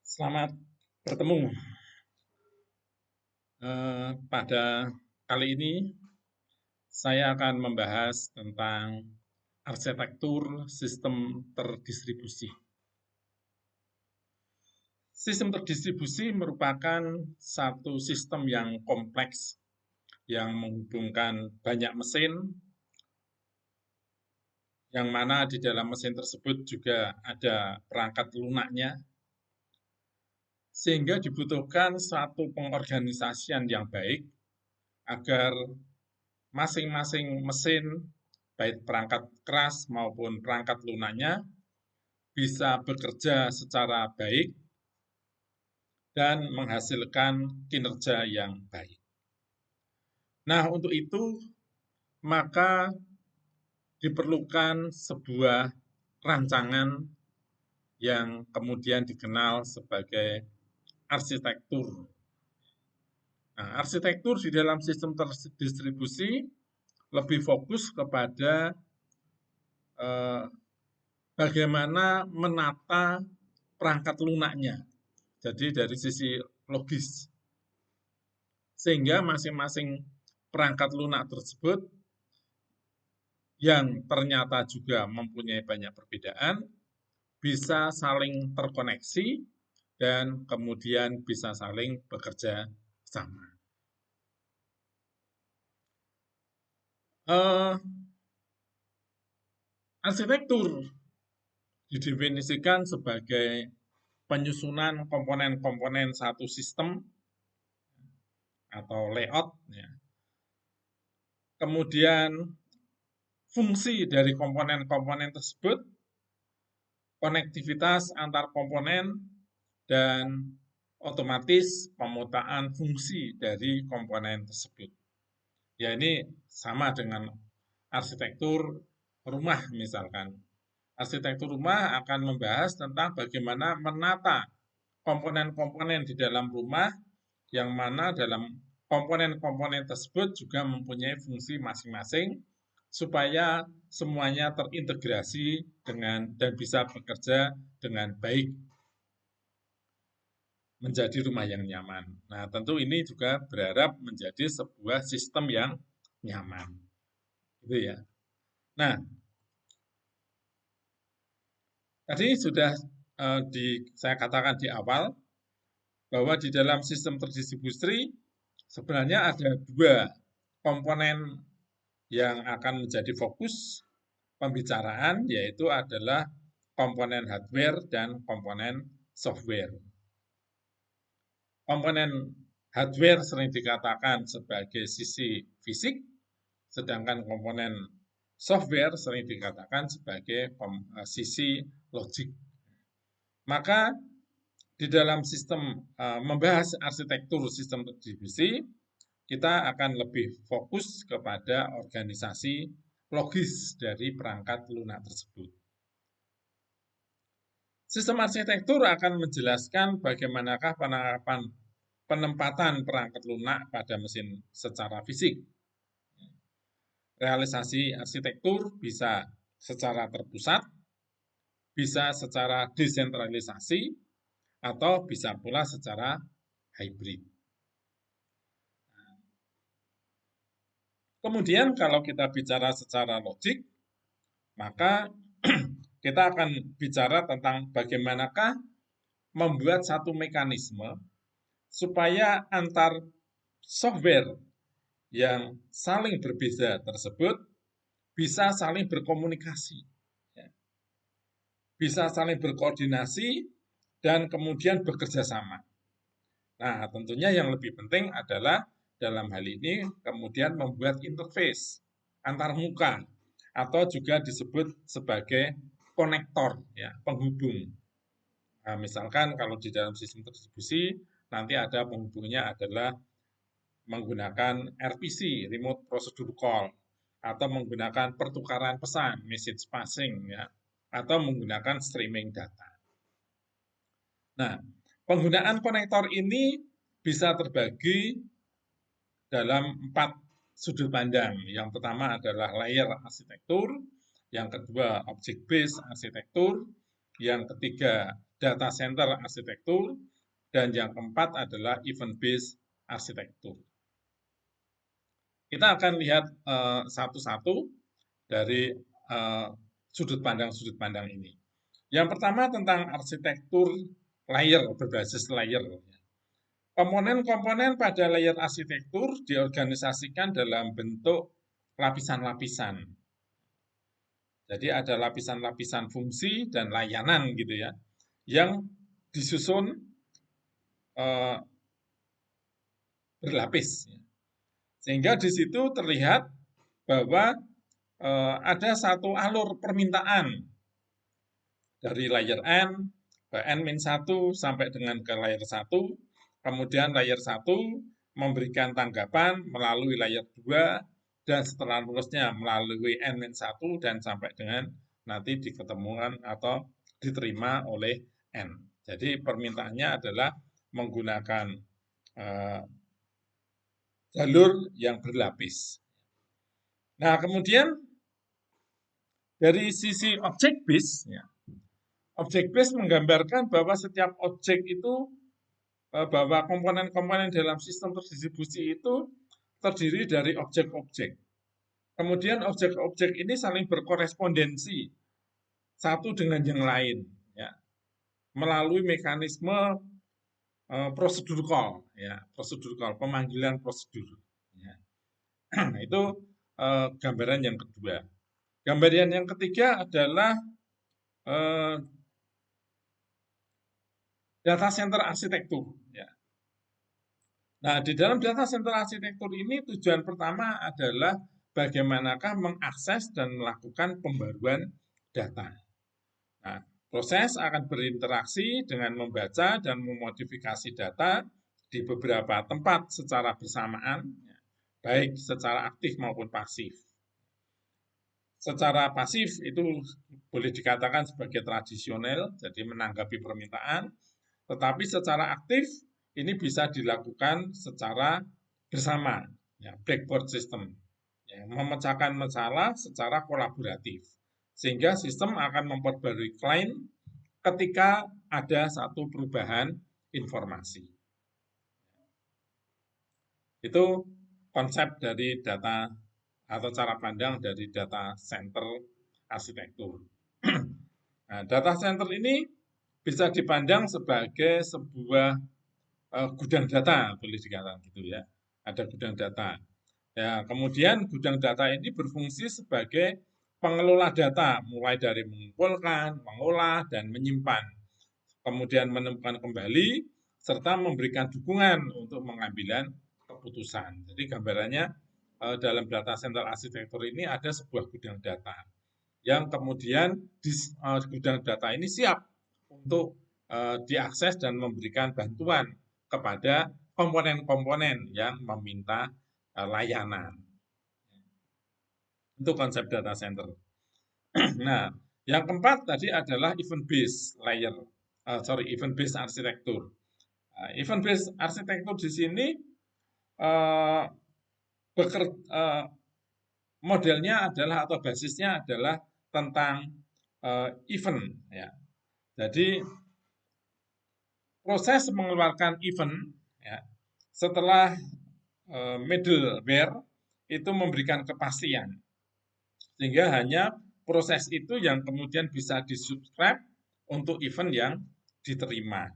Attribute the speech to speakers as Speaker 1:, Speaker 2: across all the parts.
Speaker 1: Selamat bertemu. Pada kali ini saya akan membahas tentang arsitektur sistem terdistribusi. Sistem terdistribusi merupakan satu sistem yang kompleks yang menghubungkan banyak mesin, yang mana di dalam mesin tersebut juga ada perangkat lunaknya, sehingga dibutuhkan suatu pengorganisasian yang baik agar masing-masing mesin, baik perangkat keras maupun perangkat lunaknya, bisa bekerja secara baik dan menghasilkan kinerja yang baik. Nah, untuk itu, maka diperlukan sebuah rancangan yang kemudian dikenal sebagai arsitektur. Nah, arsitektur di dalam sistem terdistribusi lebih fokus kepada bagaimana menata perangkat lunaknya. Jadi dari sisi logis. Sehingga masing-masing perangkat lunak tersebut yang ternyata juga mempunyai banyak perbedaan, bisa saling terkoneksi dan kemudian bisa saling bekerja sama. Arsitektur didefinisikan sebagai penyusunan komponen-komponen satu sistem atau layout, ya. Kemudian fungsi dari komponen-komponen tersebut, konektivitas antar komponen, dan otomatis pemetaan fungsi dari komponen tersebut. Ya, ini sama dengan arsitektur rumah misalkan. Arsitektur rumah akan membahas tentang bagaimana menata komponen-komponen di dalam rumah, yang mana dalam komponen-komponen tersebut juga mempunyai fungsi masing-masing supaya semuanya terintegrasi dengan dan bisa bekerja dengan baik menjadi rumah yang nyaman. Nah, tentu ini juga berharap menjadi sebuah sistem yang nyaman. Gitu ya. Nah, tadi sudah saya katakan di awal bahwa di dalam sistem terdistribusi sebenarnya ada dua komponen yang akan menjadi fokus pembicaraan, yaitu adalah komponen hardware dan komponen software. Komponen hardware sering dikatakan sebagai sisi fisik, sedangkan komponen software sering dikatakan sebagai sisi logik. Maka di dalam sistem membahas arsitektur sistem distribusi, kita akan lebih fokus kepada organisasi logis dari perangkat lunak tersebut. Sistem arsitektur akan menjelaskan bagaimanakah penempatan perangkat lunak pada mesin secara fisik. Realisasi arsitektur bisa secara terpusat, bisa secara desentralisasi, atau bisa pula secara hybrid. Kemudian kalau kita bicara secara logik, maka kita akan bicara tentang bagaimanakah membuat satu mekanisme supaya antar software yang saling berbeda tersebut bisa saling berkomunikasi, bisa saling berkoordinasi, dan kemudian bekerja sama. Nah, tentunya yang lebih penting adalah dalam hal ini kemudian membuat interface antar muka atau juga disebut sebagai konektor, ya, penghubung. Nah, misalkan kalau di dalam sistem distribusi nanti ada penghubungnya adalah menggunakan RPC, Remote Procedure Call, atau menggunakan pertukaran pesan, message passing, ya, atau menggunakan streaming data. Nah, penggunaan konektor ini bisa terbagi dalam 4 sudut pandang. Yang pertama adalah layer arsitektur, yang kedua object based arsitektur, yang ketiga data center arsitektur, dan yang keempat adalah event-based arsitektur. Kita akan lihat satu-satu dari sudut pandang ini. Yang pertama tentang arsitektur layer, berbasis layer. Komponen-komponen pada layer arsitektur diorganisasikan dalam bentuk lapisan-lapisan. Jadi ada lapisan-lapisan fungsi dan layanan gitu ya, yang disusun berlapis. Sehingga di situ terlihat bahwa ada satu alur permintaan dari layer N ke N-1 sampai dengan ke layer 1, kemudian layer 1 memberikan tanggapan melalui layer 2, dan setelah lulusnya melalui N-1 dan sampai dengan nanti diketemukan atau diterima oleh N. Jadi permintaannya adalah menggunakan jalur yang berlapis. Nah, kemudian dari sisi object base, ya, object base menggambarkan bahwa setiap objek itu, bahwa komponen-komponen dalam sistem terdistribusi itu terdiri dari objek-objek. Kemudian objek-objek ini saling berkorespondensi satu dengan yang lain, ya, melalui mekanisme prosedur call, ya, prosedur call, pemanggilan prosedur. Ya. Itu gambaran yang kedua. Gambaran yang ketiga adalah data center arsitektur. Ya. Nah, di dalam data center arsitektur ini tujuan pertama adalah bagaimanakah mengakses dan melakukan pembaruan data. Nah, proses akan berinteraksi dengan membaca dan memodifikasi data di beberapa tempat secara bersamaan, baik secara aktif maupun pasif. Secara pasif itu boleh dikatakan sebagai tradisional, jadi menanggapi permintaan, tetapi secara aktif ini bisa dilakukan secara bersama, ya, blackboard system, ya, memecahkan masalah secara kolaboratif, sehingga sistem akan memperbarui klaim ketika ada satu perubahan informasi. Itu konsep dari data atau cara pandang dari data center arsitektur. Nah, data center ini bisa dipandang sebagai sebuah gudang data, boleh dikatakan gitu ya. Ada gudang data. Ya, kemudian gudang data ini berfungsi sebagai pengelola data, mulai dari mengumpulkan, mengolah, dan menyimpan. Kemudian menemukan kembali, serta memberikan dukungan untuk pengambilan keputusan. Jadi gambarannya dalam data center arsitektur ini ada sebuah gudang data yang kemudian gudang data ini siap untuk diakses dan memberikan bantuan kepada komponen-komponen yang meminta layanan. Itu konsep data center. Nah, yang keempat tadi adalah event-based layer, event-based arsitektur. Event-based arsitektur di sini modelnya adalah atau basisnya adalah tentang event. Ya. Jadi proses mengeluarkan event, ya, setelah middleware itu memberikan kepastian, sehingga hanya proses itu yang kemudian bisa disubscribe untuk event yang diterima.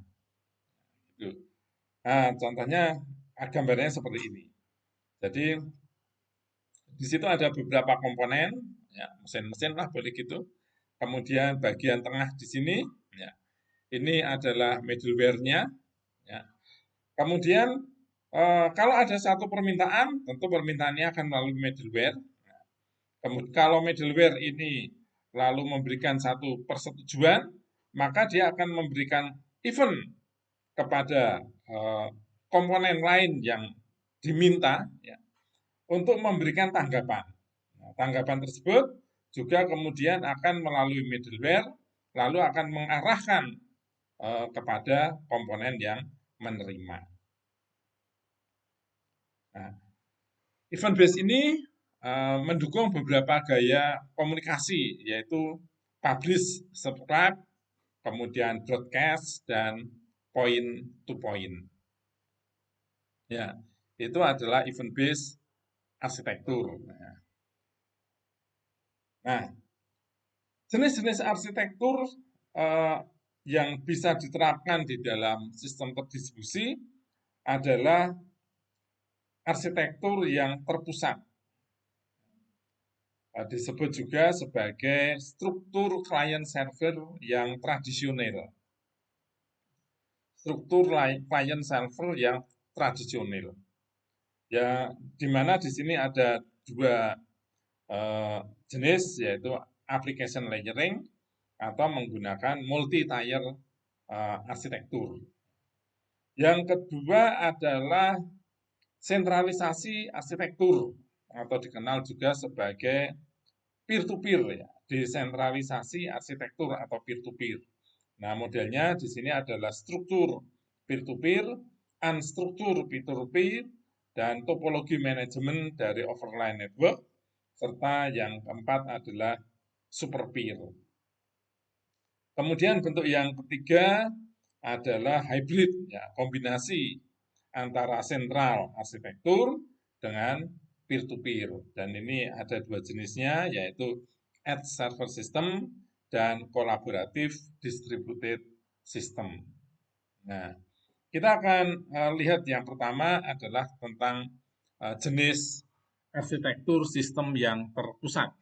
Speaker 1: Nah, contohnya gambarnya seperti ini. Jadi di situ ada beberapa komponen, ya, mesin-mesin lah boleh gitu. Kemudian bagian tengah di sini, ya, ini adalah middleware-nya. Ya. Kemudian kalau ada satu permintaan, tentu permintaannya akan melalui middleware. Kemudian kalau middleware ini lalu memberikan satu persetujuan, maka dia akan memberikan event kepada komponen lain yang diminta, ya, untuk memberikan tanggapan. Nah, tanggapan tersebut juga kemudian akan melalui middleware, lalu akan mengarahkan kepada komponen yang menerima. Nah, event based ini mendukung beberapa gaya komunikasi, yaitu publish, subscribe, kemudian broadcast, dan point to point. Ya, itu adalah event based arsitektur. Nah, jenis-jenis arsitektur yang bisa diterapkan di dalam sistem terdistribusi adalah arsitektur yang terpusat. Disebut juga sebagai struktur client server yang tradisional. Struktur client server yang tradisional. Ya, di mana di sini ada dua jenis, yaitu application layering atau menggunakan multi-tier arsitektur. Yang kedua adalah sentralisasi arsitektur atau dikenal juga sebagai peer-to-peer, ya, desentralisasi arsitektur atau peer-to-peer. Nah, modelnya di sini adalah struktur peer-to-peer, unstruktur peer-to-peer, dan topologi manajemen dari overlay network, serta yang keempat adalah super peer. Kemudian bentuk yang ketiga adalah hybrid, ya, kombinasi antara sentral arsitektur dengan peer-to-peer. Dan ini ada dua jenisnya, yaitu edge server system dan kolaboratif distributed system. Nah, kita akan lihat yang pertama adalah tentang jenis arsitektur sistem yang terpusat.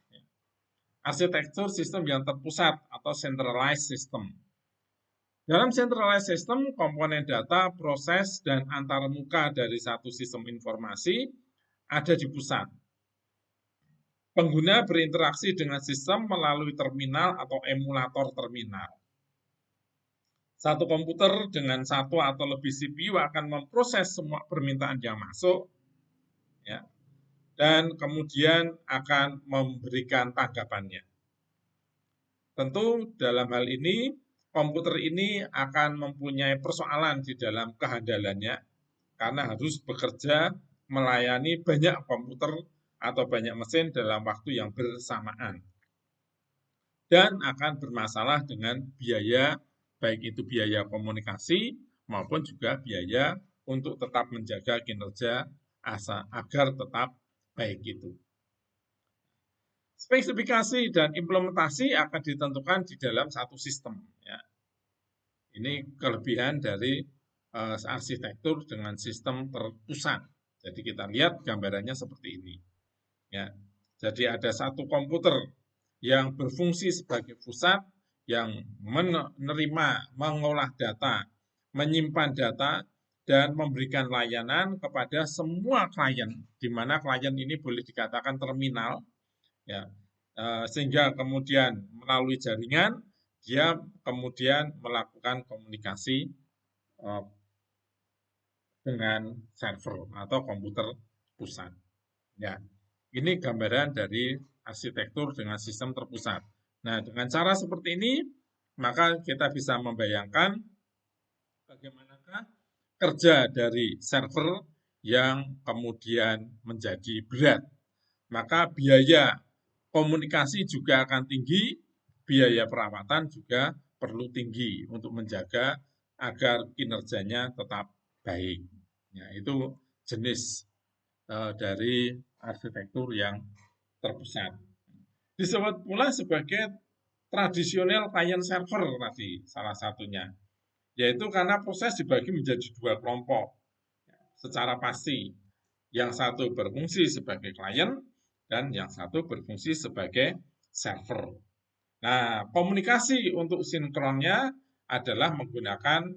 Speaker 1: Arsitektur sistem yang terpusat atau centralized system. Dalam centralized system, komponen data, proses, dan antarmuka dari satu sistem informasi ada di pusat. Pengguna berinteraksi dengan sistem melalui terminal atau emulator terminal. Satu komputer dengan satu atau lebih CPU akan memproses semua permintaan yang masuk, ya, dan kemudian akan memberikan tanggapannya. Tentu dalam hal ini, komputer ini akan mempunyai persoalan di dalam kehandalannya, karena harus bekerja melayani banyak komputer atau banyak mesin dalam waktu yang bersamaan. Dan akan bermasalah dengan biaya, baik itu biaya komunikasi maupun juga biaya untuk tetap menjaga kinerja agar tetap baik itu. Spesifikasi dan implementasi akan ditentukan di dalam satu sistem. Ya. Ini kelebihan dari arsitektur dengan sistem terpusat. Jadi kita lihat gambarannya seperti ini. Ya. Jadi ada satu komputer yang berfungsi sebagai pusat yang menerima, mengolah data, menyimpan data, dan memberikan layanan kepada semua klien, di mana klien ini boleh dikatakan terminal, ya, sehingga kemudian melalui jaringan dia kemudian melakukan komunikasi dengan server atau komputer pusat. Ya, ini gambaran dari arsitektur dengan sistem terpusat. Nah, dengan cara seperti ini, maka kita bisa membayangkan bagaimanakah kerja dari server yang kemudian menjadi berat. Maka biaya komunikasi juga akan tinggi, biaya perawatan juga perlu tinggi untuk menjaga agar kinerjanya tetap baik. Ya, itu jenis dari arsitektur yang terpusat. Disebut pula sebagai tradisional client server tadi salah satunya, yaitu karena proses dibagi menjadi dua kelompok secara pasti. Yang satu berfungsi sebagai klien dan yang satu berfungsi sebagai server. Nah, komunikasi untuk sinkronnya adalah menggunakan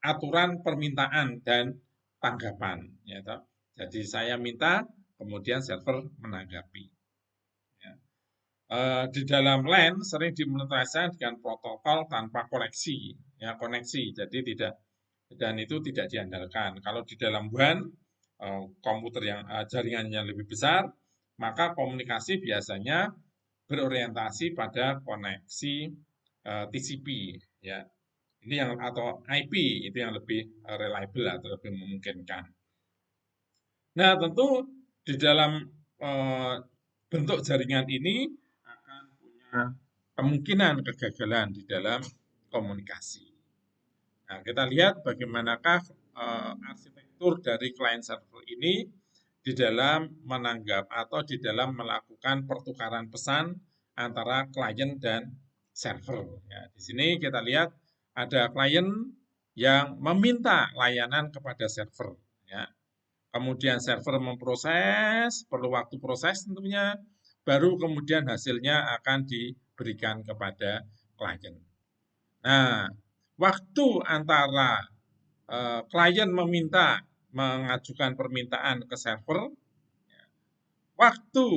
Speaker 1: aturan permintaan dan tanggapan. Ya, jadi saya minta, kemudian server menanggapi. Ya. Di dalam LAN sering diimplementasikan dengan protokol tanpa koneksi, ya, koneksi. Jadi tidak, dan itu tidak diandalkan. Kalau di dalam WAN, komputer yang jaringannya lebih besar, maka komunikasi biasanya berorientasi pada koneksi TCP, ya. Ini yang atau IP itu yang lebih reliable atau lebih memungkinkan. Nah, tentu di dalam bentuk jaringan ini akan punya kemungkinan kegagalan di dalam komunikasi. Nah, kita lihat bagaimanakah arsitektur dari client server ini di dalam menanggap atau di dalam melakukan pertukaran pesan antara klien dan server. Ya, di sini kita lihat ada klien yang meminta layanan kepada server. Ya. Kemudian server memproses, perlu waktu proses tentunya, baru kemudian hasilnya akan diberikan kepada klien. Nah, waktu antara klien mengajukan permintaan ke server, waktu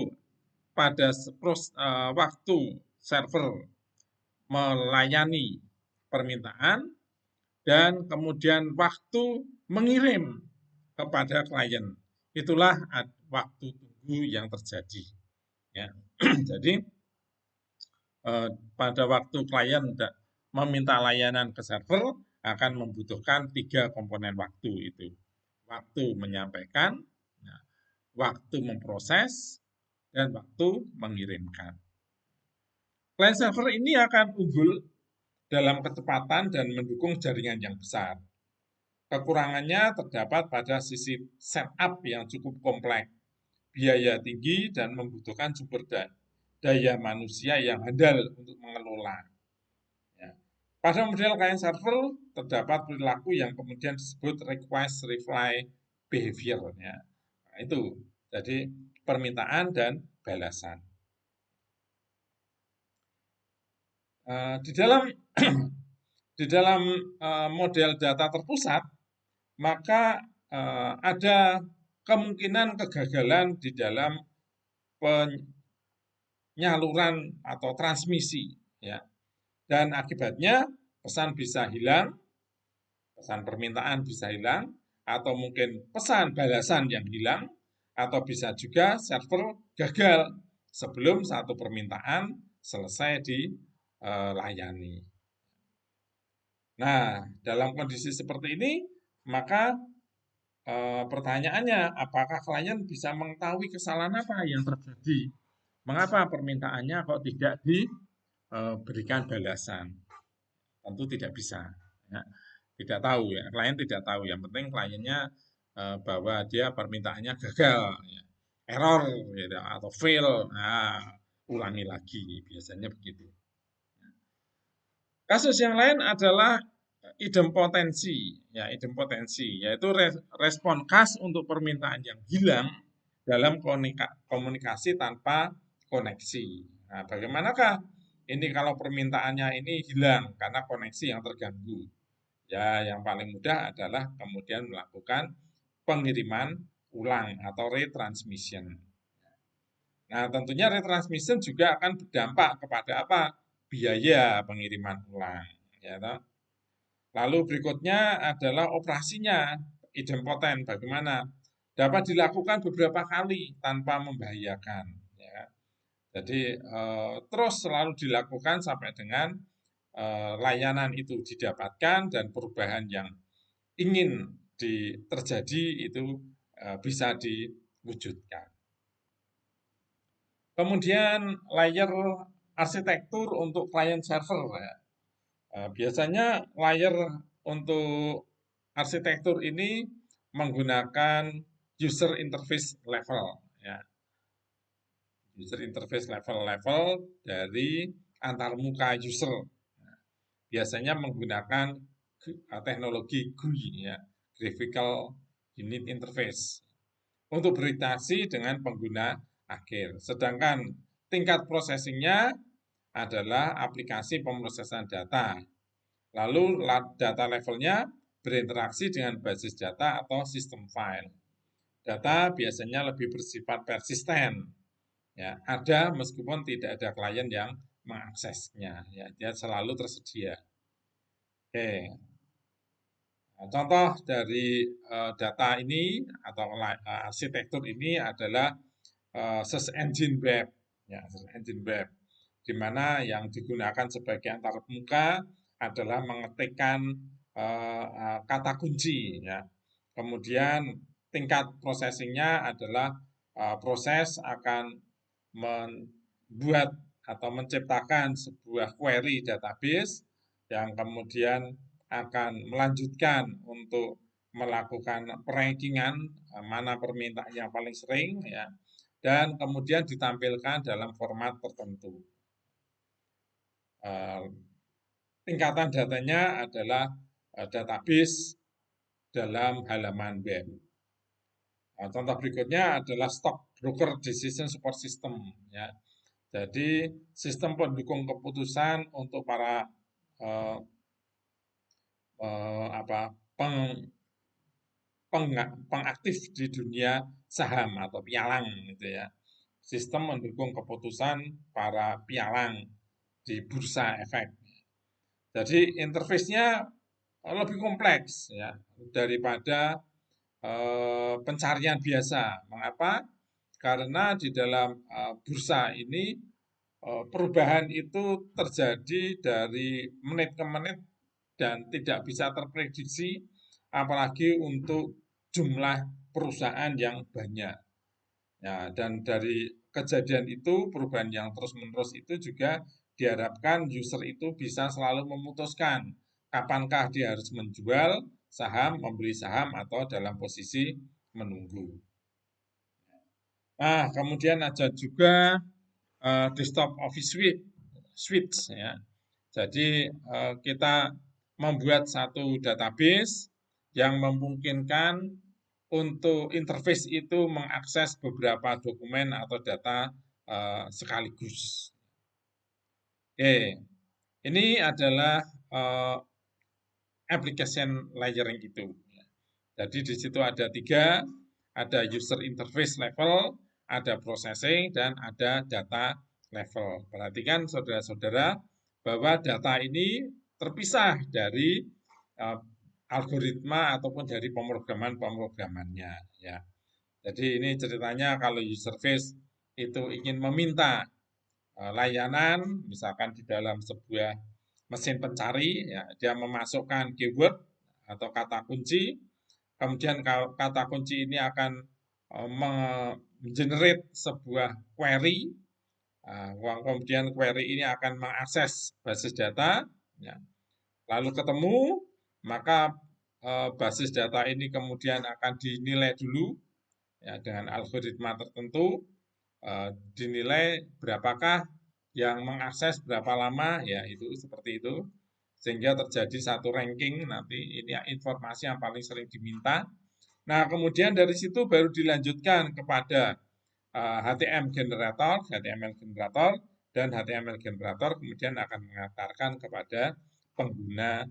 Speaker 1: waktu server melayani permintaan, dan kemudian waktu mengirim kepada klien. Itulah waktu tunggu yang terjadi. Ya. Jadi pada waktu klien meminta layanan ke server akan membutuhkan 3 komponen waktu itu. Waktu menyampaikan, waktu memproses, dan waktu mengirimkan. Client server ini akan unggul dalam kecepatan dan mendukung jaringan yang besar. Kekurangannya terdapat pada sisi setup yang cukup kompleks, biaya tinggi, dan membutuhkan sumber daya manusia yang handal untuk mengelola. Ya. Pada model client server terdapat perilaku yang kemudian disebut request reply behavior. Ya. Nah, itu jadi permintaan dan balasan. Di dalam di dalam model data terpusat, maka ada kemungkinan kegagalan di dalam penyaluran atau transmisi, ya. Dan akibatnya pesan bisa hilang, pesan permintaan bisa hilang, atau mungkin pesan balasan yang hilang, atau bisa juga server gagal sebelum satu permintaan selesai dilayani. Nah, dalam kondisi seperti ini, maka pertanyaannya, apakah klien bisa mengetahui kesalahan apa yang terjadi? Mengapa permintaannya kok tidak diberikan balasan? Tentu tidak bisa. Ya. Tidak tahu ya, klien tidak tahu. Yang penting kliennya bahwa dia permintaannya gagal, ya. Error gitu, atau fail. Nah, ulangi lagi, biasanya begitu. Kasus yang lain adalah idempotensi, ya idempotensi, yaitu respon khas untuk permintaan yang hilang dalam komunikasi tanpa koneksi. Nah, bagaimanakah ini kalau permintaannya ini hilang karena koneksi yang terganggu? Ya, yang paling mudah adalah kemudian melakukan pengiriman ulang atau retransmission. Nah, tentunya retransmission juga akan berdampak kepada apa? Biaya pengiriman ulang. Ya, toh? Lalu berikutnya adalah operasinya, idempoten bagaimana? Dapat dilakukan beberapa kali tanpa membahayakan. Ya. Jadi terus selalu dilakukan sampai dengan layanan itu didapatkan dan perubahan yang ingin terjadi itu bisa diwujudkan. Kemudian layer arsitektur untuk client server. Ya. Biasanya layer untuk arsitektur ini menggunakan user interface level, ya. User interface level dari antarmuka user. Biasanya menggunakan teknologi GUI, ya, Graphical Unit Interface, untuk berinteraksi dengan pengguna akhir. Sedangkan tingkat processingnya adalah aplikasi pemrosesan data. Lalu data levelnya berinteraksi dengan basis data atau sistem file. Data biasanya lebih bersifat persisten. Ya, ada meskipun tidak ada klien yang mengaksesnya. Ya, dia selalu tersedia. Oke. Nah, contoh dari data ini atau arsitektur ini adalah search engine web. Ya, search engine web, di mana yang digunakan sebagai antarmuka adalah mengetikkan kata kunci, ya. Kemudian tingkat processingnya adalah proses akan membuat atau menciptakan sebuah query database yang kemudian akan melanjutkan untuk melakukan rankingan mana permintaan yang paling sering ya, dan kemudian ditampilkan dalam format tertentu. Tingkatan datanya adalah database dalam halaman web. Contoh berikutnya adalah Stock Broker Decision Support System ya. Jadi sistem pendukung keputusan untuk para pengaktif di dunia saham atau pialang gitu ya. Sistem mendukung keputusan para pialang di bursa efek. Jadi interface-nya lebih kompleks ya daripada pencarian biasa. Mengapa? Karena di dalam bursa ini perubahan itu terjadi dari menit ke menit dan tidak bisa terprediksi, apalagi untuk jumlah perusahaan yang banyak. Ya, dan dari kejadian itu, perubahan yang terus-menerus itu juga diharapkan user itu bisa selalu memutuskan kapankah dia harus menjual saham, membeli saham, atau dalam posisi menunggu. Nah, kemudian ada juga desktop office suite ya. Jadi kita membuat satu database yang memungkinkan untuk interface itu mengakses beberapa dokumen atau data sekaligus. Oke, ini adalah application layering itu. Jadi di situ ada 3, ada user interface level, ada processing, dan ada data level. Perhatikan saudara-saudara bahwa data ini terpisah dari algoritma ataupun dari pemrograman-pemrogramannya. Ya. Jadi ini ceritanya kalau user face itu ingin meminta layanan, misalkan di dalam sebuah mesin pencari, ya, dia memasukkan keyword atau kata kunci, kemudian kata kunci ini akan mengenerate sebuah query, kemudian query ini akan mengakses basis data, ya. Lalu ketemu, maka basis data ini kemudian akan dinilai dulu ya, dengan algoritma tertentu, dinilai berapakah yang mengakses berapa lama, ya itu seperti itu, sehingga terjadi satu ranking nanti ini informasi yang paling sering diminta. Nah, kemudian dari situ baru dilanjutkan kepada HTML generator, dan HTML generator kemudian akan mengantarkan kepada pengguna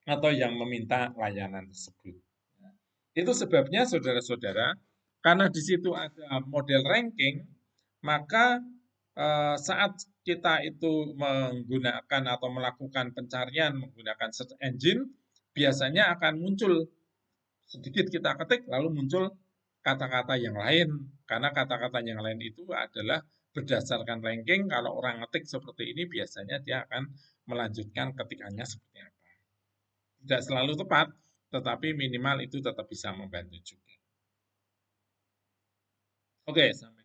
Speaker 1: atau yang meminta layanan tersebut. Itu sebabnya saudara-saudara, karena di situ ada model ranking, maka saat kita itu menggunakan atau melakukan pencarian menggunakan search engine, biasanya akan muncul sedikit kita ketik lalu muncul kata-kata yang lain, karena kata-kata yang lain itu adalah berdasarkan ranking. Kalau orang ngetik seperti ini biasanya dia akan melanjutkan ketikannya seperti apa. Tidak selalu tepat, tetapi minimal itu tetap bisa membantu juga. Oke, sampai